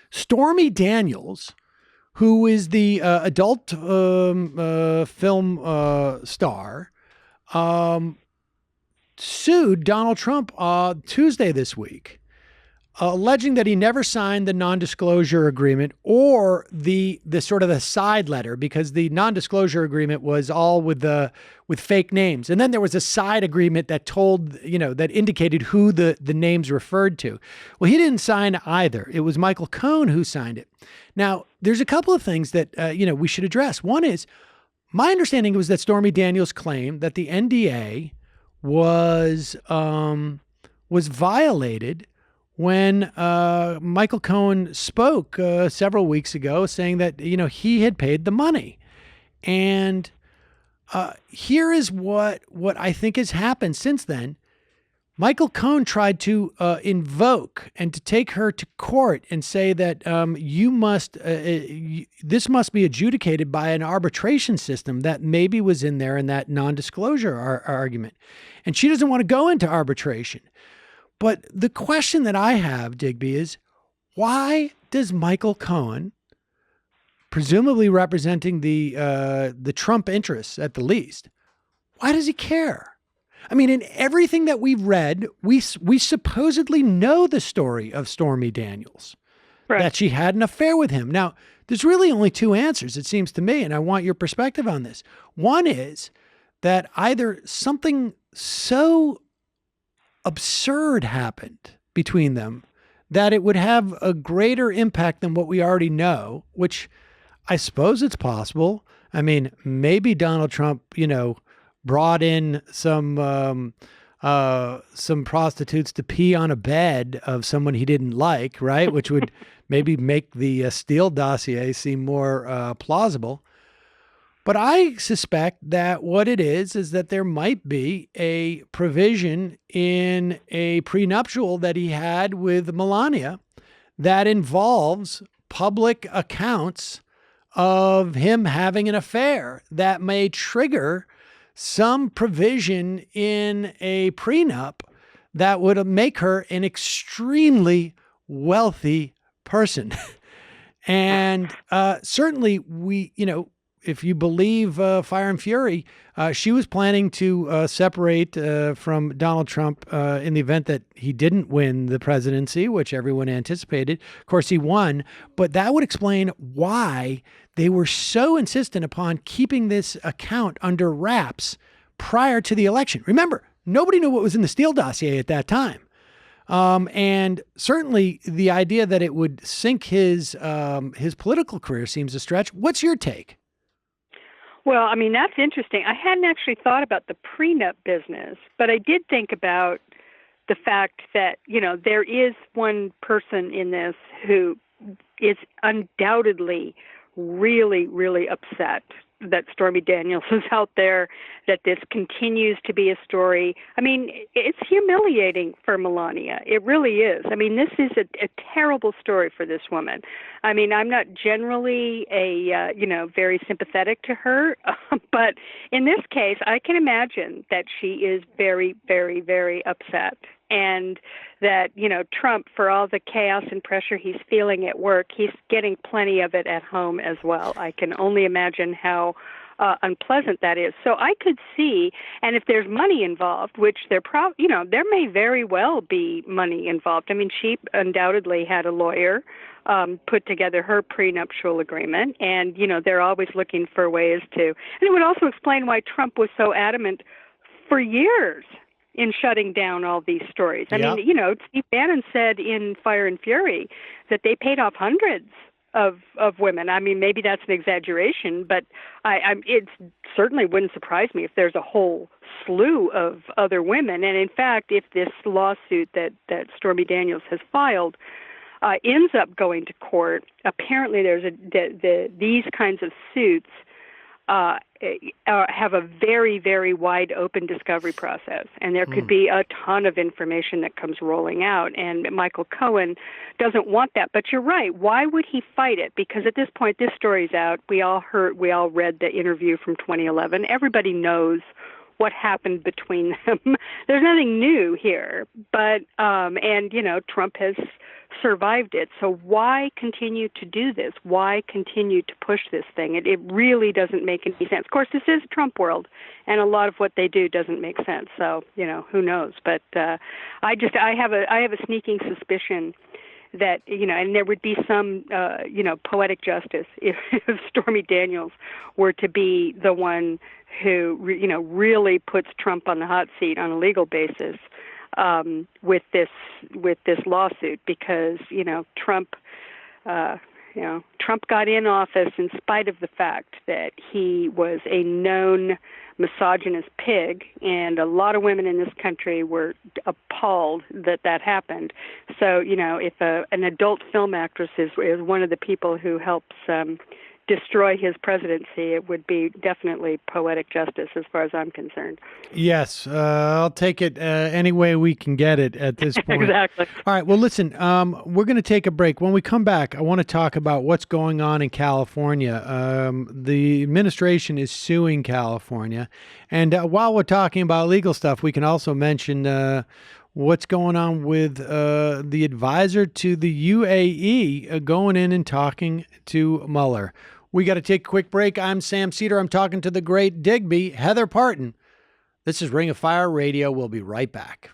Stormy Daniels, who is the adult film star, um, sued Donald Trump Tuesday this week, alleging that he never signed the non-disclosure agreement or the sort of the side letter, because the non-disclosure agreement was all with fake names, and then there was a side agreement that told that indicated who the names referred to. Well, he didn't sign either. It was Michael Cohen who signed it. Now, there's a couple of things that we should address. One is, my understanding was that Stormy Daniels claimed that the NDA was violated when Michael Cohen spoke several weeks ago, saying that he had paid the money. And here is what I think has happened since then. Michael Cohen tried to invoke and to take her to court and say that this must be adjudicated by an arbitration system that maybe was in there in that non-disclosure argument. And she doesn't want to go into arbitration. But the question that I have, Digby, is why does Michael Cohen, presumably representing the Trump interests at the least, why does he care? I mean, in everything that we've read, we supposedly know the story of Stormy Daniels, right, that she had an affair with him. Now, there's really only two answers, it seems to me, and I want your perspective on this. One is that either something so absurd happened between them that it would have a greater impact than what we already know, which I suppose it's possible. I mean, maybe Donald Trump, brought in some prostitutes to pee on a bed of someone he didn't like, right? Which would maybe make the Steele dossier seem more plausible. But I suspect that what it is that there might be a provision in a prenuptial that he had with Melania that involves public accounts of him having an affair that may trigger some provision in a prenup that would make her an extremely wealthy person. And certainly if you believe Fire and Fury, she was planning to separate from Donald Trump in the event that he didn't win the presidency, which everyone anticipated. Of course, he won, but that would explain why they were so insistent upon keeping this account under wraps prior to the election. Remember, nobody knew what was in the Steele dossier at that time. And certainly the idea that it would sink his political career seems a stretch. What's your take? Well, I mean, that's interesting. I hadn't actually thought about the prenup business, but I did think about the fact that, there is one person in this who is undoubtedly really, really upset that Stormy Daniels is out there, that this continues to be a story. I mean, it's humiliating for Melania. It really is. I mean, this is a terrible story for this woman. I mean, I'm not generally very sympathetic to her, but in this case, I can imagine that she is very, very, very upset. And that, Trump, for all the chaos and pressure he's feeling at work, he's getting plenty of it at home as well. I can only imagine how unpleasant that is. So I could see, and if there's money involved, which there may very well be money involved. I mean, she undoubtedly had a lawyer put together her prenuptial agreement, and, they're always looking for ways to, and it would also explain why Trump was so adamant for years in shutting down all these stories. I mean, Steve Bannon said in Fire and Fury that they paid off hundreds of women. I mean, maybe that's an exaggeration, but it certainly wouldn't surprise me if there's a whole slew of other women. And in fact, if this lawsuit that Stormy Daniels has filed ends up going to court, apparently there's these kinds of suits have a very, very wide open discovery process, and there could be a ton of information that comes rolling out, and Michael Cohen doesn't want that. But you're right. Why would he fight it? Because at this point, this story's out. We all read the interview from 2011. Everybody knows what happened between them. There's nothing new here, but Trump has survived it. So why continue to do this? Why continue to push this thing? It really doesn't make any sense. Of course, this is Trump world, and a lot of what they do doesn't make sense. So, who knows? But I have a sneaking suspicion that, and there would be some, poetic justice if Stormy Daniels were to be the one who, really puts Trump on the hot seat on a legal basis with this lawsuit, because Trump Trump got in office in spite of the fact that he was a known misogynist pig, and a lot of women in this country were appalled that happened. So, if an adult film actress is one of the people who helps destroy his presidency, it would be definitely poetic justice as far as I'm concerned. Yes, I'll take it any way we can get it at this point. Exactly. All right, well, listen, we're going to take a break. When we come back, I want to talk about what's going on in California. The administration is suing California. And while we're talking about legal stuff, we can also mention what's going on with the advisor to the UAE going in and talking to Mueller. We got to take a quick break. I'm Sam Seder. I'm talking to the great Digby, Heather Parton. This is Ring of Fire Radio. We'll be right back.